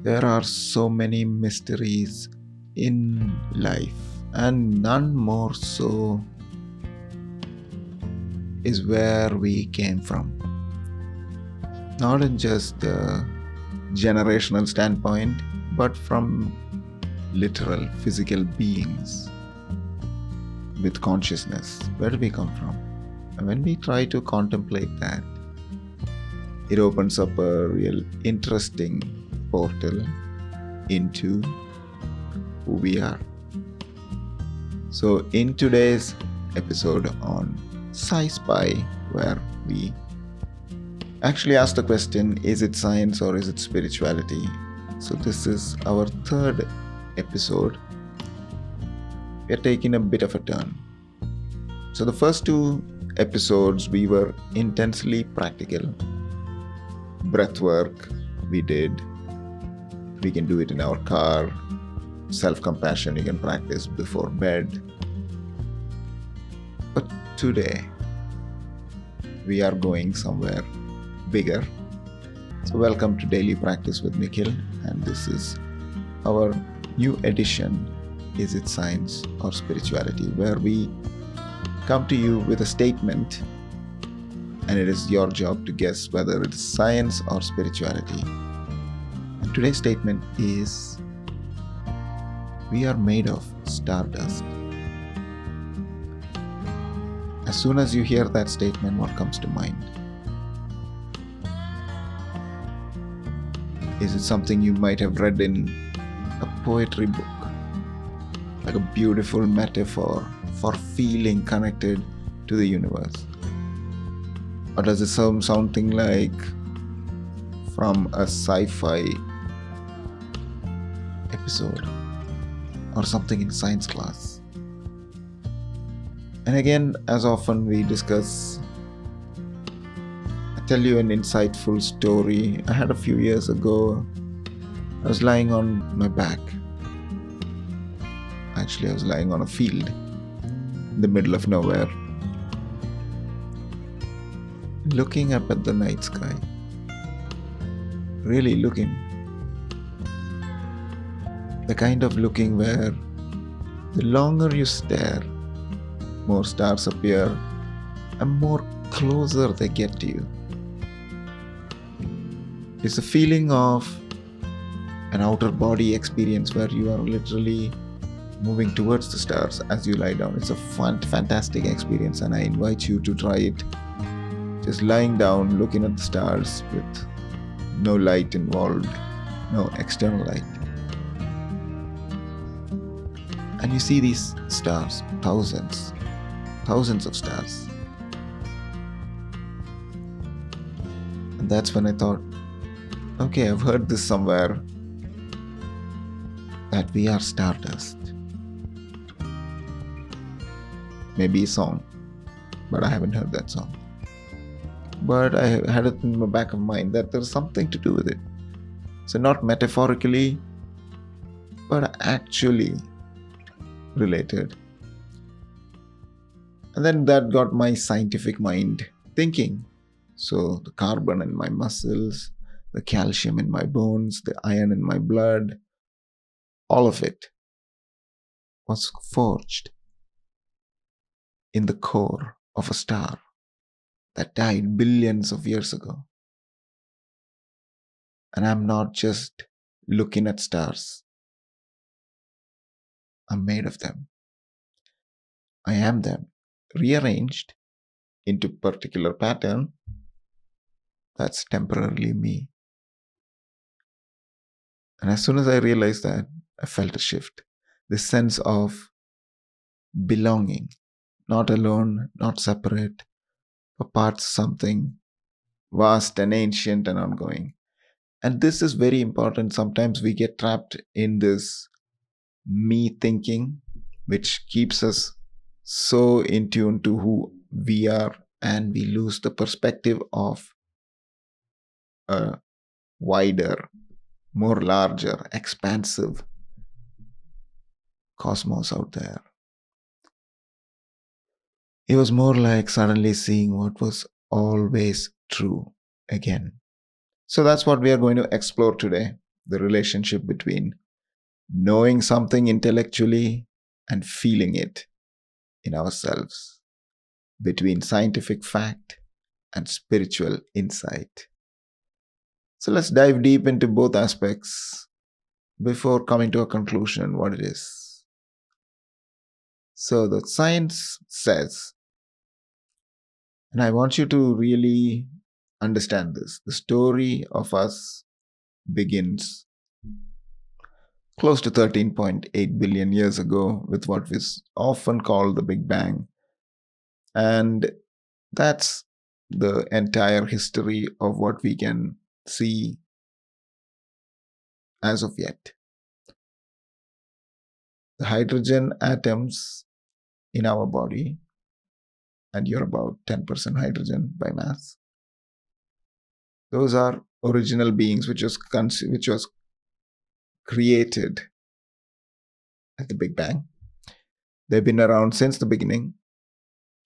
There are so many mysteries in life, and none more so is where we came from. Not in just a generational standpoint, but from literal physical beings with consciousness. Where do we come from? And when we try to contemplate that, it opens up a real interesting portal into who we are. So in today's episode on Sci-Spy, where we actually ask the question, is it science or is it spirituality? So this is our third episode. We are taking a bit of a turn. So the first two episodes we were intensely practical. Breath work we did. We can do it in our car. Self-compassion you can practice before bed. But today we are going somewhere bigger. So welcome to Daily Practice with Nikhil, and this is our new edition, Is It Science or Spirituality, where we come to you with a statement and it is your job to guess whether it is science or spirituality. And today's statement is, we are made of stardust. As soon as you hear that statement, what comes to mind? Is it something you might have read in a poetry book? Like a beautiful metaphor for feeling connected to the universe? Or does it sound something like from a sci-fi episode or something in science class? And again, as often we discuss, I tell you an insightful story. I had a few years ago. I was lying on my back. Actually, I was lying on a field in the middle of nowhere, looking up at the night sky. Really looking. The kind of looking where the longer you stare, more stars appear and more closer they get to you. It's a feeling of an outer body experience where you are literally moving towards the stars as you lie down. It's a fantastic experience, and I invite you to try it. Just lying down, looking at the stars with no light involved, no external light. And you see these stars, thousands of stars. And that's when I thought, okay, I've heard this somewhere, that we are stardust. Maybe a song, but I haven't heard that song. But I had it in the back of mind that there's something to do with it. So not metaphorically, but actually related. And then that got my scientific mind thinking. So the carbon in my muscles, the calcium in my bones, the iron in my blood, all of it was forged in the core of a star that died billions of years ago. And I'm not just looking at stars. I'm made of them. I am them, rearranged into particular pattern that's temporarily me. And as soon as I realized that, I felt a shift. This sense of belonging, not alone, not separate, but part of something vast and ancient and ongoing. And this is very important. Sometimes we get trapped in this me thinking, which keeps us so in tune to who we are, and we lose the perspective of a wider, more larger, expansive cosmos out there. It was more like suddenly seeing what was always true again. So that's what we are going to explore today. the relationship between knowing something intellectually and feeling it in ourselves, between scientific fact and spiritual insight. So let's dive deep into both aspects before coming to a conclusion what it is. So the science says, and I want you to really understand this, the story of us begins close to 13.8 billion years ago with what is often called the Big Bang. And that's the entire history of what we can see as of yet. The hydrogen atoms in our body, and you're about 10% hydrogen by mass, those are original beings which was created at the Big Bang. They've been around since the beginning.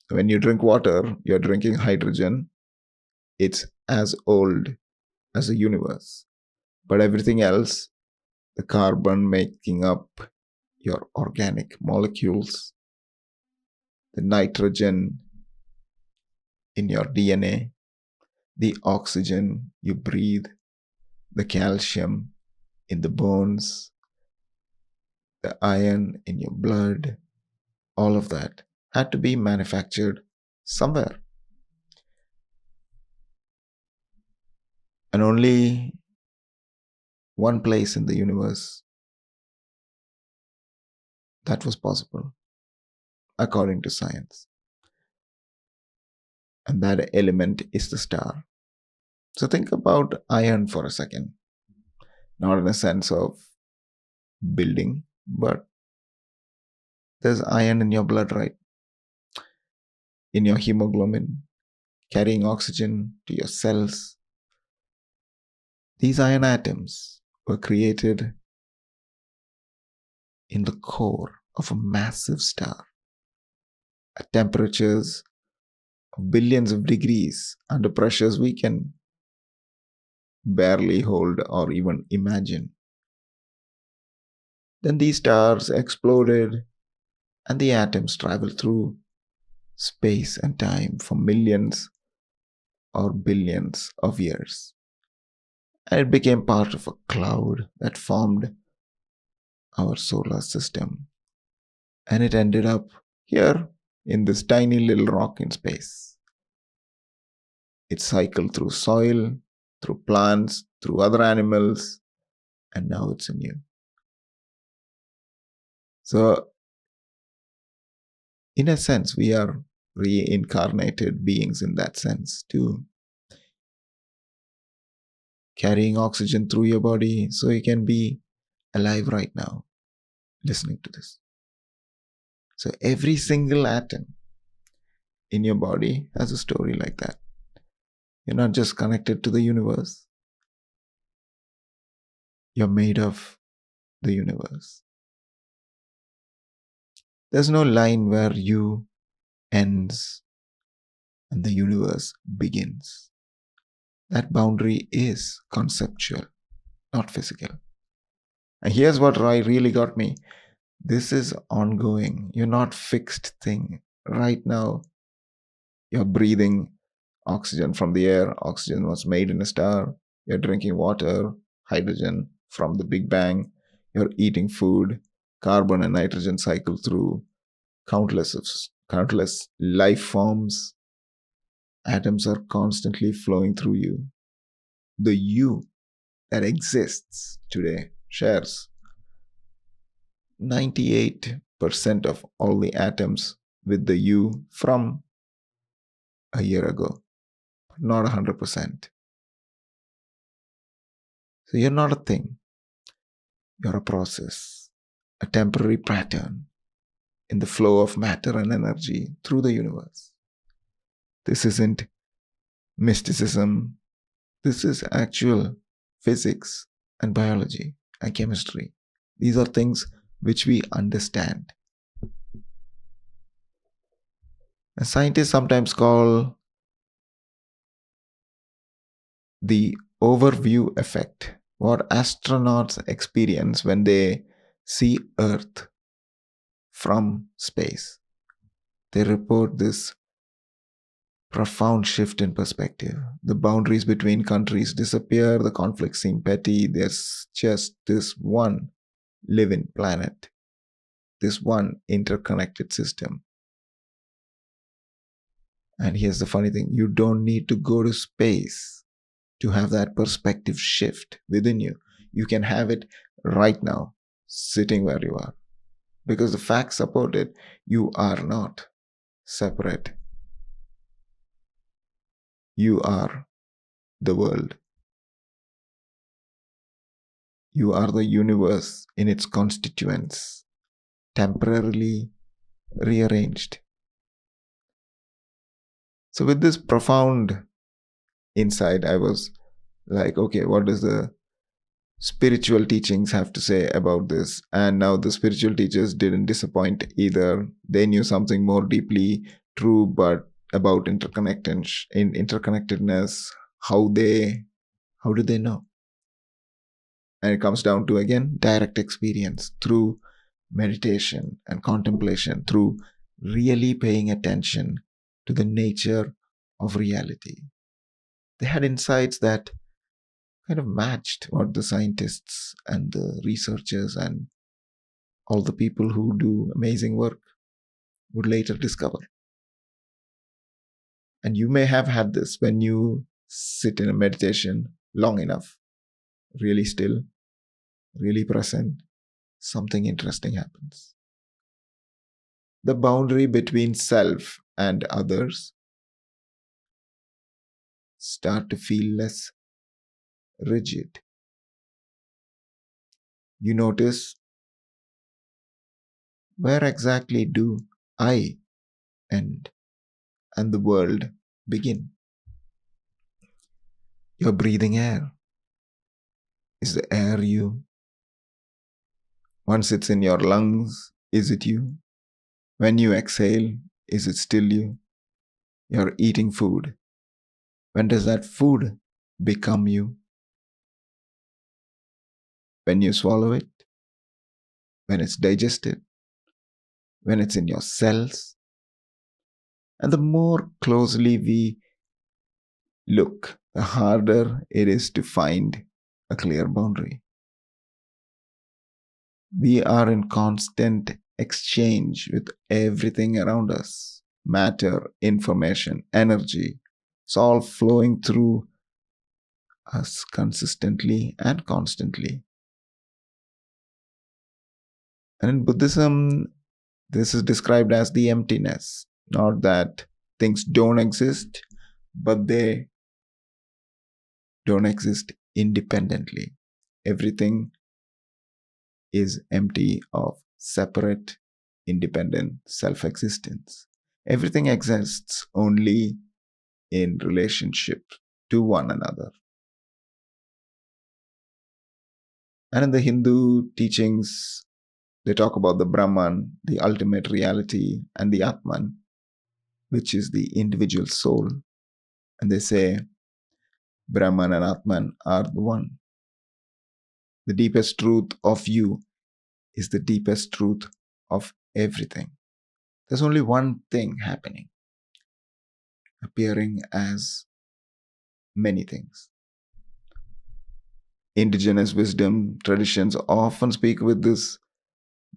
When you drink water, you're drinking hydrogen. It's as old as the universe. But everything else, the carbon making up your organic molecules, the nitrogen in your DNA, the oxygen you breathe, the calcium in the bones, the iron in your blood, all of that had to be manufactured somewhere. And only one place in the universe that was possible, according to science. And that element is the star. So think about iron for a second. Not in a sense of building, but there's iron in your blood, right? In your hemoglobin, carrying oxygen to your cells. These iron atoms were created in the core of a massive star at temperatures of billions of degrees, under pressures we can barely hold or even imagine. Then these stars exploded and the atoms traveled through space and time for millions or billions of years. And it became part of a cloud that formed our solar system. And it ended up here in this tiny little rock in space. It cycled through soil, through plants, through other animals, and now it's in you. So, in a sense, we are reincarnated beings in that sense too. Carrying oxygen through your body so you can be alive right now, listening to this. So every single atom in your body has a story like that. You're not just connected to the universe. You're made of the universe. There's no line where you ends and the universe begins. That boundary is conceptual, not physical. And here's what really got me. This is ongoing. You're not fixed thing. Right now, you're breathing oxygen from the air. Oxygen was made in a star. You're drinking water, hydrogen from the Big Bang. You're eating food. Carbon and nitrogen cycle through countless life forms. Atoms are constantly flowing through you. The you that exists today shares 98% of all the atoms with the you from a year ago, not 100%. So you're not a thing. You're a process, a temporary pattern in the flow of matter and energy through the universe. This isn't mysticism. This is actual physics and biology and chemistry. These are things which we understand. And scientists sometimes call the overview effect what astronauts experience when they see Earth from space. They report this profound shift in perspective. The boundaries between countries disappear, the conflicts seem petty. There's just this one living planet, this one interconnected system. And here's the funny thing, you don't need to go to space to have that perspective shift within you. You can have it right now, sitting where you are. Because the facts support it, you are not separate. You are the world. You are the universe in its constituents, temporarily rearranged. So with this profound insight, I was like, okay, what does the spiritual teachings have to say about this? And now the spiritual teachers didn't disappoint either. They knew something more deeply true, but about interconnectedness. How did they know? And it comes down to, again, direct experience through meditation and contemplation, through really paying attention to the nature of reality. They had insights that kind of matched what the scientists and the researchers and all the people who do amazing work would later discover. And you may have had this when you sit in a meditation long enough, really still, really present, something interesting happens. The boundary between self and others start to feel less rigid. You notice, where exactly do I end and the world begin? You're breathing air. Is the air you? Once it's in your lungs, is it you? When you exhale, is it still you? You're eating food. When does that food become you? When you swallow it? When it's digested? When it's in your cells? And the more closely we look, the harder it is to find a clear boundary. We are in constant exchange with everything around us. Matter, information, energy. It's all flowing through us consistently and constantly. And in Buddhism, this is described as the emptiness. Not that things don't exist, but they don't exist independently. Everything is empty of separate, independent self-existence. Everything exists only in relationship to one another. And in the Hindu teachings, they talk about the Brahman, the ultimate reality, and the Atman, which is the individual soul. And they say Brahman and Atman are the one. The deepest truth of you is the deepest truth of everything. There's only one thing happening, appearing as many things. Indigenous wisdom traditions often speak with this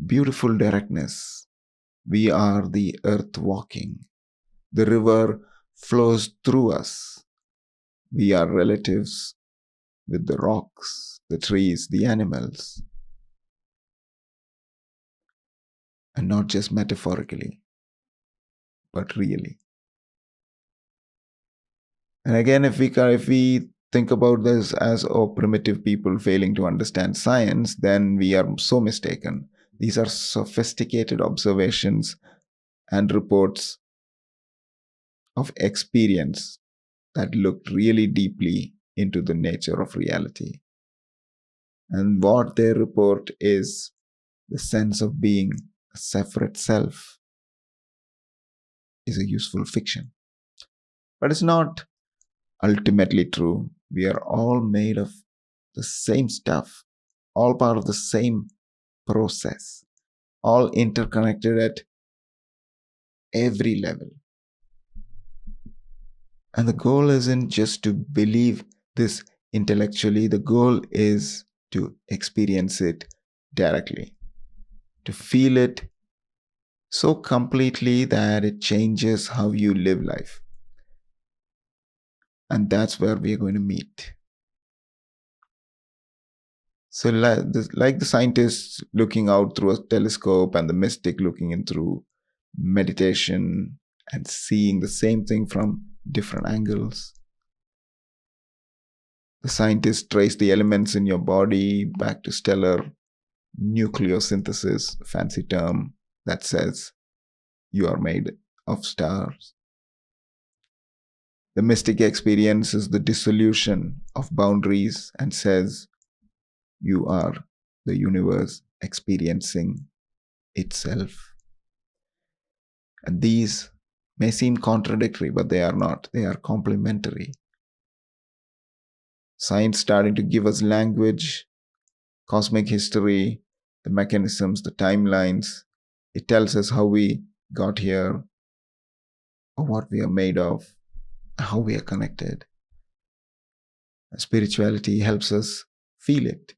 beautiful directness. We are the earth walking. The river flows through us. We are relatives with the rocks, the trees, the animals. And not just metaphorically, but really. And again, if we think about this as primitive people failing to understand science, then we are so mistaken. These are sophisticated observations and reports of experience that looked really deeply into the nature of reality. And what they report is the sense of being a separate self is a useful fiction. But it's not ultimately true. We are all made of the same stuff, all part of the same process, all interconnected at every level. And the goal isn't just to believe this intellectually, the goal is to experience it directly, to feel it so completely that it changes how you live life. And that's where we are going to meet. So, like the scientists looking out through a telescope and the mystic looking in through meditation and seeing the same thing from different angles. The scientists trace the elements in your body back to stellar nucleosynthesis, a fancy term that says you are made of stars. The mystic experiences the dissolution of boundaries and says you are the universe experiencing itself. And these may seem contradictory, but they are not. They are complementary. Science starting to give us language, cosmic history, the mechanisms, the timelines. It tells us how we got here, or what we are made of, how we are connected. Spirituality helps us feel it,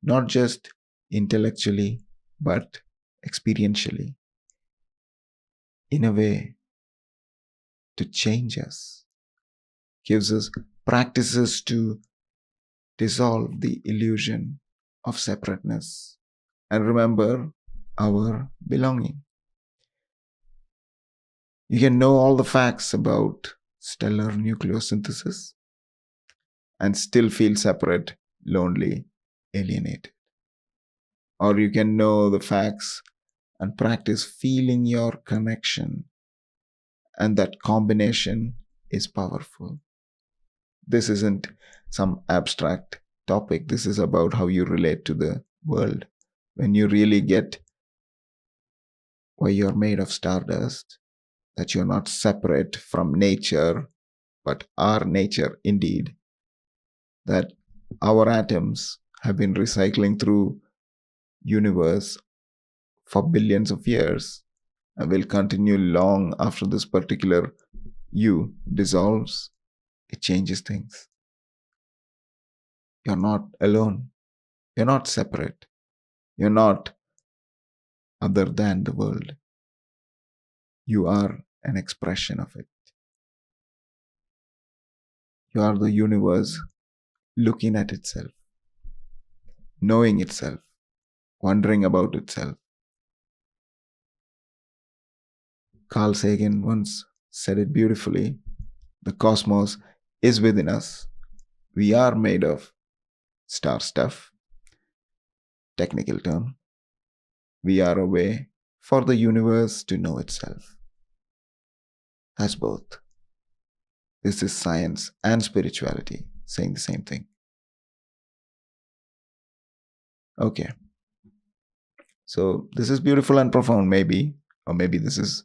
not just intellectually, but experientially, in a way to change us, gives us practices to dissolve the illusion of separateness and remember our belonging. You can know all the facts about stellar nucleosynthesis and still feel separate, lonely, alienated. Or you can know the facts and practice feeling your connection, and that combination is powerful. This isn't some abstract topic. This is about how you relate to the world. When you really get why you're made of stardust, that you're not separate from nature, but are nature indeed, that our atoms have been recycling through universe for billions of years and will continue long after this particular you dissolves. It changes things. You're not alone. You're not separate. You're not other than the world. You are an expression of it. You are the universe looking at itself, knowing itself, wondering about itself. Carl Sagan once said it beautifully. The cosmos is within us. We are made of star stuff. Technical term. We are a way for the universe to know itself. That's both. This is science and spirituality saying the same thing. Okay. So this is beautiful and profound, maybe. Or maybe this is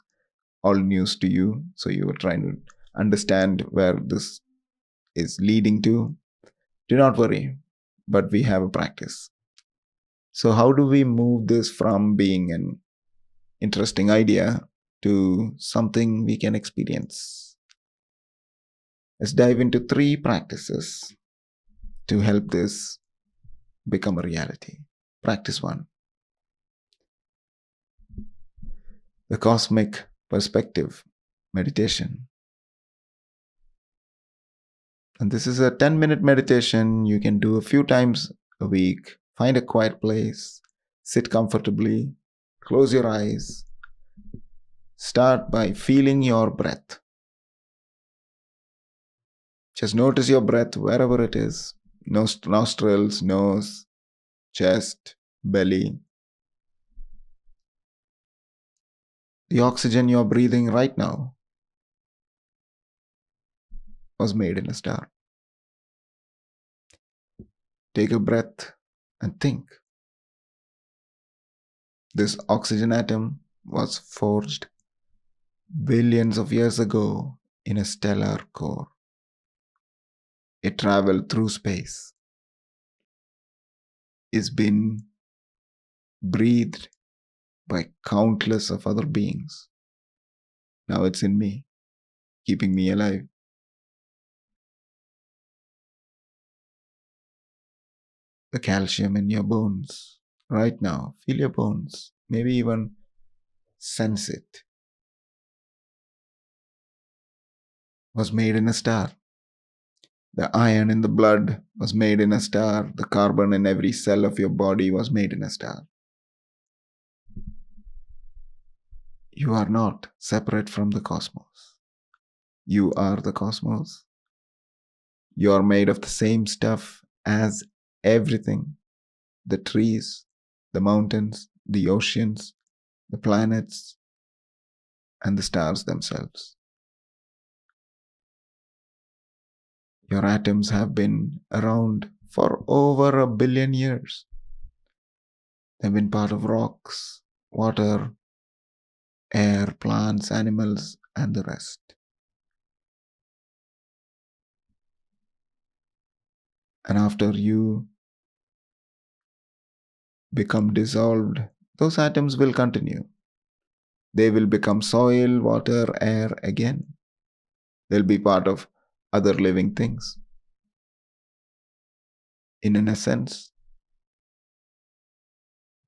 all news to you. So you were trying to understand where this is leading to. Do not worry, but we have a practice. So how do we move this from being an interesting idea to something we can experience? Let's dive into 3 practices to help this become a reality. Practice 1. The cosmic perspective meditation. And this is a 10-minute meditation you can do a few times a week. Find a quiet place, sit comfortably, close your eyes. Start by feeling your breath. Just notice your breath wherever it is. Nostrils, nose, chest, belly. The oxygen you're breathing right now was made in a star. Take a breath and think. This oxygen atom was forged billions of years ago in a stellar core. It traveled through space. is been breathed by countless of other beings. Now it's in me, keeping me alive. The calcium in your bones right now, feel your bones, maybe even sense it, was made in a star. The iron in the blood was made in a star. The carbon in every cell of your body was made in a star. You are not separate from the cosmos. You are the cosmos. You are made of the same stuff as everything. The trees, the mountains, the oceans, the planets, and the stars themselves. Your atoms have been around for over 1 billion years. They've been part of rocks, water, air, plants, animals, and the rest. And after you become dissolved, those atoms will continue. They will become soil, water, air again. They'll be part of other living things. In an essence,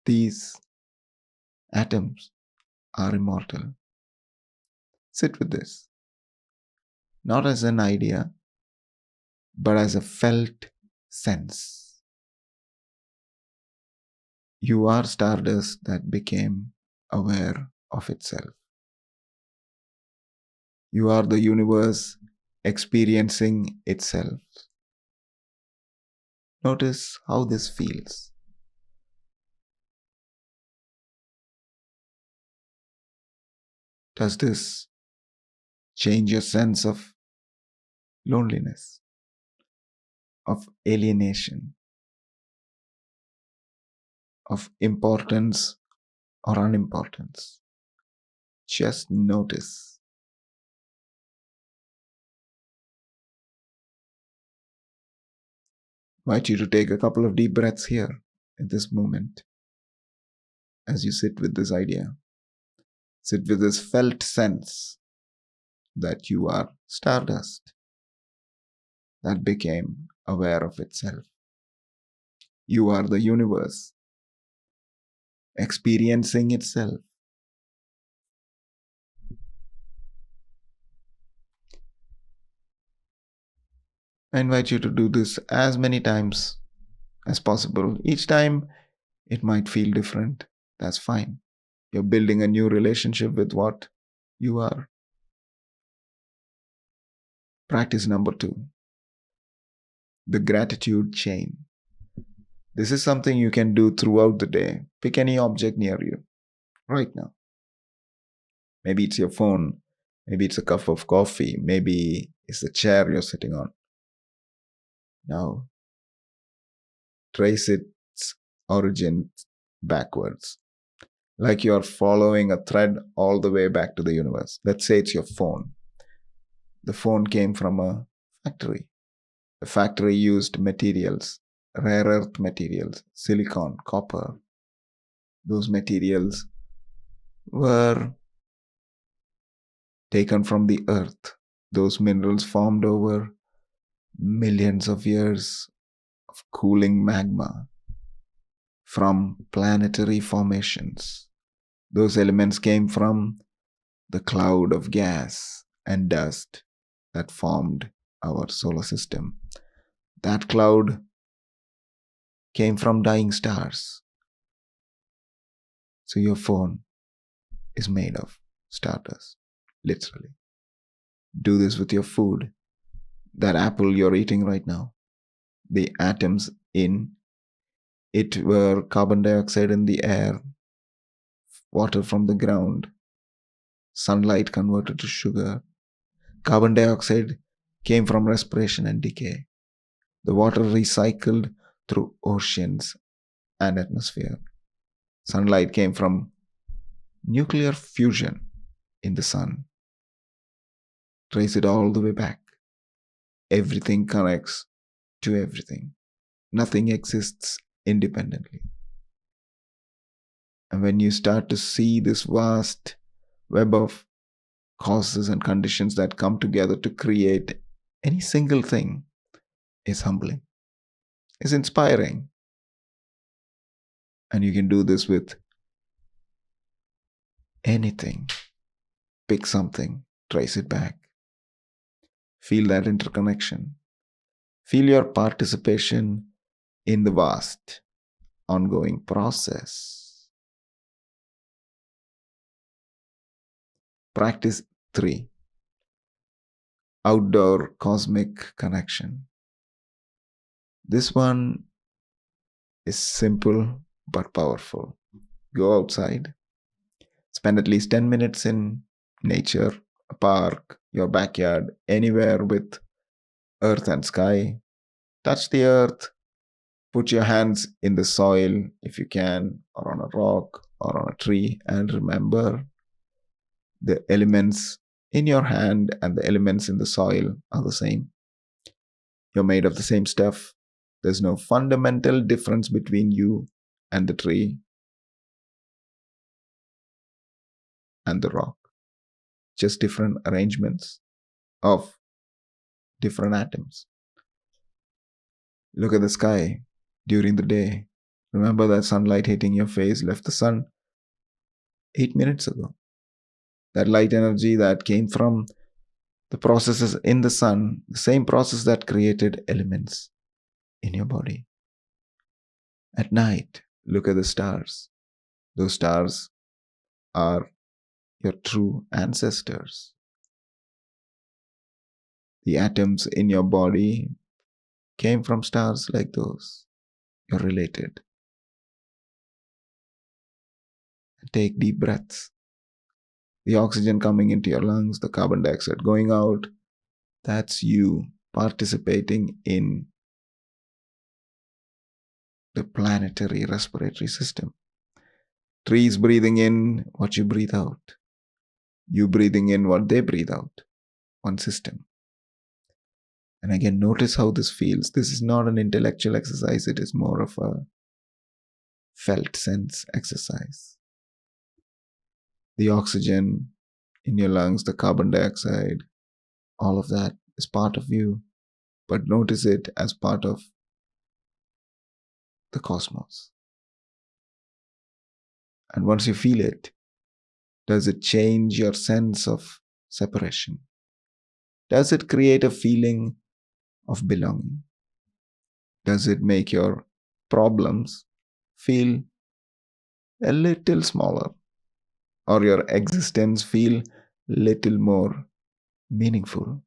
these atoms are immortal. Sit with this, not as an idea, but as a felt sense. You are stardust that became aware of itself. You are the universe experiencing itself. Notice how this feels. Does this change your sense of loneliness, of alienation, of importance or unimportance? Just notice. I invite you to take a couple of deep breaths here in this moment as you sit with this idea. Sit with this felt sense that you are stardust that became aware of itself. You are the universe experiencing itself. I invite you to do this as many times as possible. Each time it might feel different. That's fine. You're building a new relationship with what you are. Practice number 2. The gratitude chain. This is something you can do throughout the day. Pick any object near you right now. Maybe it's your phone. Maybe it's a cup of coffee. Maybe it's the chair you're sitting on. Now, trace its origin backwards, like you're following a thread all the way back to the universe. Let's say it's your phone. The phone came from a factory. The factory used materials, rare earth materials, silicon, copper. Those materials were taken from the earth. Those minerals formed over millions of years of cooling magma from planetary formations. Those elements came from the cloud of gas and dust that formed our solar system. That cloud came from dying stars. So your phone is made of stardust, literally. Do this with your food. That apple you're eating right now, the atoms in it were carbon dioxide in the air, water from the ground, sunlight converted to sugar. Carbon dioxide came from respiration and decay. The water recycled through oceans and atmosphere. Sunlight came from nuclear fusion in the sun. Trace it all the way back. Everything connects to everything. Nothing exists independently. And when you start to see this vast web of causes and conditions that come together to create any single thing, is humbling, is inspiring. And you can do this with anything. Pick something, trace it back. Feel that interconnection. Feel your participation in the vast, ongoing process. Practice 3. Outdoor cosmic connection. This one is simple but powerful. Go outside. Spend at least 10 minutes in nature, a park, your backyard, anywhere with earth and sky. Touch the earth. Put your hands in the soil if you can, or on a rock, or on a tree, and remember the elements in your hand and the elements in the soil are the same. You're made of the same stuff. There's no fundamental difference between you and the tree and the rock. Just different arrangements of different atoms. Look at the sky during the day. Remember that sunlight hitting your face left the sun 8 minutes ago. That light energy that came from the processes in the sun, the same process that created elements in your body. At night, look at the stars. Those stars are your true ancestors. The atoms in your body came from stars like those. You're related. Take deep breaths. The oxygen coming into your lungs, the carbon dioxide going out, that's you participating in the planetary respiratory system. Trees breathing in what you breathe out. You breathing in what they breathe out. One system. And again, notice how this feels. This is not an intellectual exercise. It is more of a felt sense exercise. The oxygen in your lungs, the carbon dioxide, all of that is part of you. But notice it as part of the cosmos. And once you feel it, does it change your sense of separation? Does it create a feeling of belonging? Does it make your problems feel a little smaller? Or your existence feel little more meaningful?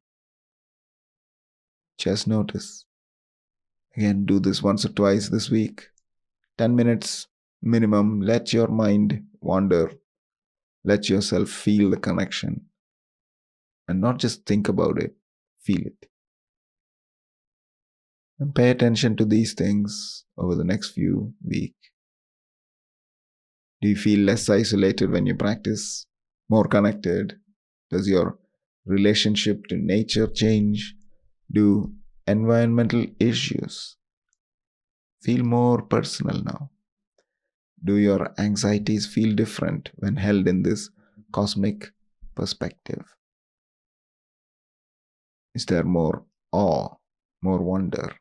Just notice. Again, do this once or twice this week. 10 minutes minimum. Let your mind wander. Let yourself feel the connection. And not just think about it, feel it. And pay attention to these things over the next few weeks. Do you feel less isolated when you practice? More connected? Does your relationship to nature change? Do environmental issues feel more personal now? Do your anxieties feel different when held in this cosmic perspective? Is there more awe, more wonder?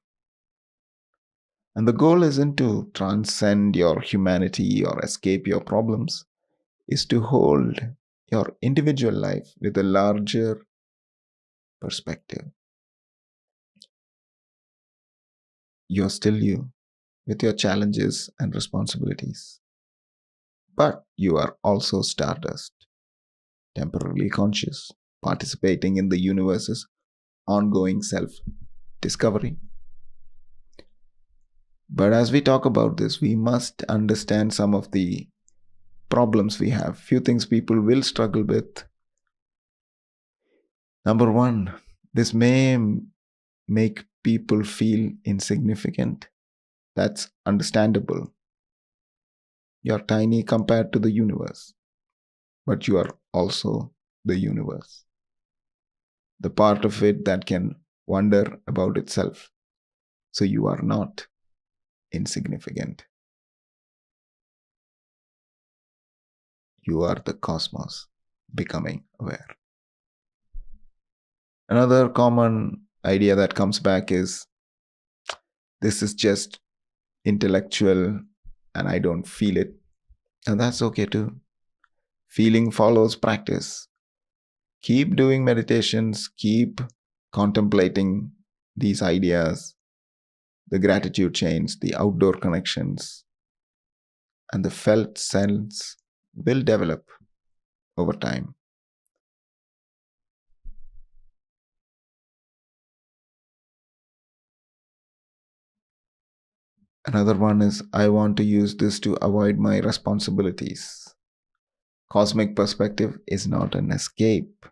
And the goal isn't to transcend your humanity or escape your problems. Is to hold your individual life with a larger perspective. You're still you, with your challenges and responsibilities. But you are also Stardust, temporarily conscious, participating in the universe's ongoing self-discovery. But as we talk about this, we must understand some of the problems we have. Few things people will struggle with. Number one, this may make people feel insignificant. That's understandable. You're tiny compared to the universe, but you are also the universe. The part of it that can wonder about itself. So you are not insignificant. You are the cosmos becoming aware. Another common idea that comes back is this is just intellectual and I don't feel it. And that's okay too. Feeling follows practice. Keep doing meditations, keep contemplating these ideas, the gratitude chains, the outdoor connections, and the felt sense will develop over time. Another one is I want to use this to avoid my responsibilities. Cosmic perspective is not an escape.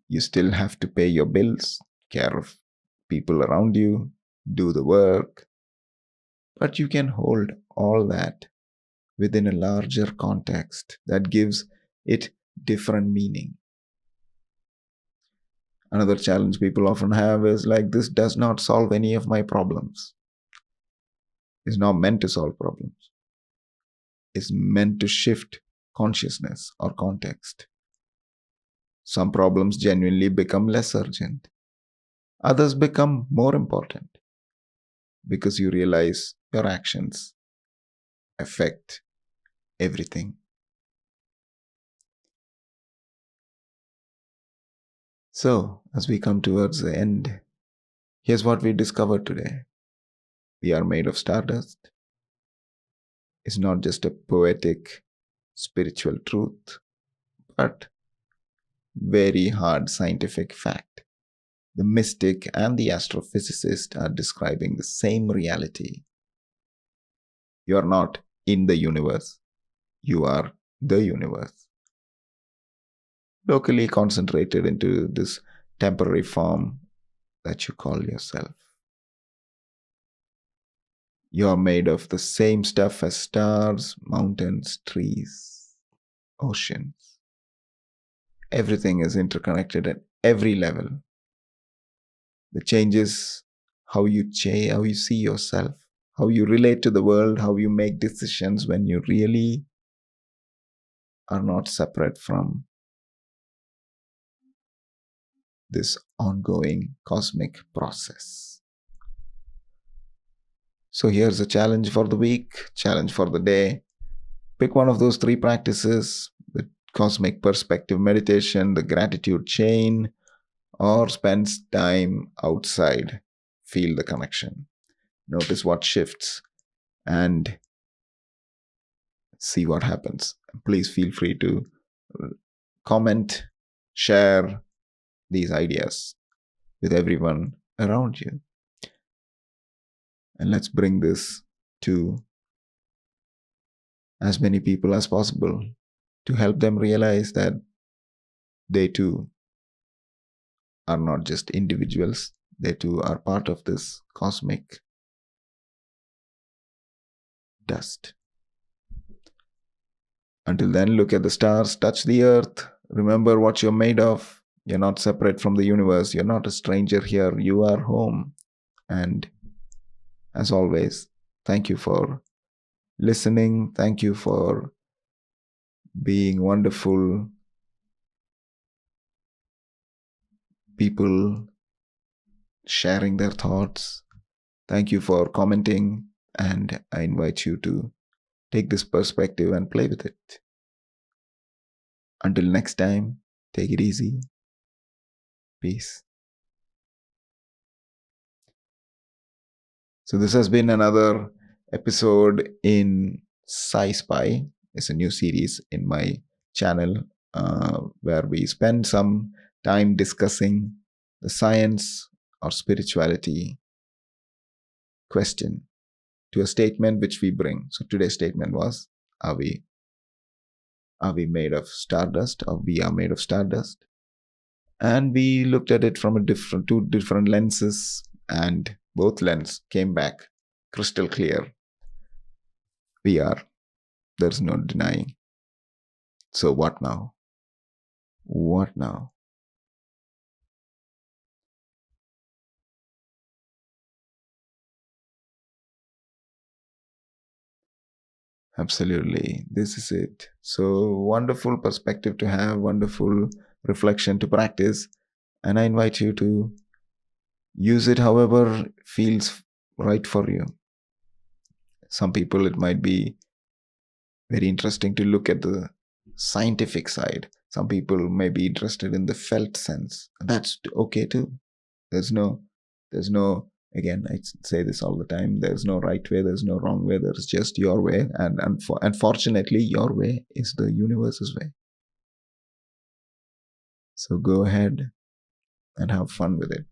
You still have to pay your bills, care of people around you, do the work, but you can hold all that within a larger context that gives it different meaning. Another challenge people often have is like, this does not solve any of my problems. It's not meant to solve problems. It's meant to shift consciousness or context. Some problems genuinely become less urgent. Others become more important because you realize your actions affect everything. So, as we come towards the end, here's what we discovered today. We are made of stardust. It's not just a poetic, spiritual truth, but very hard scientific fact. The mystic and the astrophysicist are describing the same reality. You are not in the universe. You are the universe. Locally concentrated into this temporary form that you call yourself. You are made of the same stuff as stars, mountains, trees, oceans. Everything is interconnected at every level. The changes how you see yourself, how you relate to the world, how you make decisions when you really are not separate from this ongoing cosmic process. So here's a challenge for the week, challenge for the day. Pick one of those three practices, the cosmic perspective meditation, the gratitude chain, or spend time outside. Feel the connection. Notice what shifts and see what happens. Please feel free to comment, share these ideas with everyone around you. And let's bring this to as many people as possible to help them realize that they too are not just individuals, they too are part of this cosmic dust. Until then, look at the stars, touch the earth, remember what you're made of. You're not separate from the universe. You're not a stranger here. You are home. And as always, thank you for listening. Thank you for being wonderful people, sharing their thoughts. Thank you for commenting. And I invite you to take this perspective and play with it. Until next time, take it easy. Peace. So this has been another episode in Sci-Spy. It's a new series in my channel where we spend some time discussing the science or spirituality question to a statement which we bring. So today's statement was, are we made of stardust, or we are made of stardust? And we looked at it from two different lenses, and both lenses came back crystal clear. We are. There's no denying. So what now? What now? Absolutely. This is it. So wonderful perspective to have, wonderful reflection to practice. And I invite you to use it however feels right for you. Some people, it might be very interesting to look at the scientific side. Some people may be interested in the felt sense. That's okay too. There's no, again, I say this all the time, there's no right way, there's no wrong way, there's just your way. And fortunately, your way is the universe's way. So go ahead and have fun with it.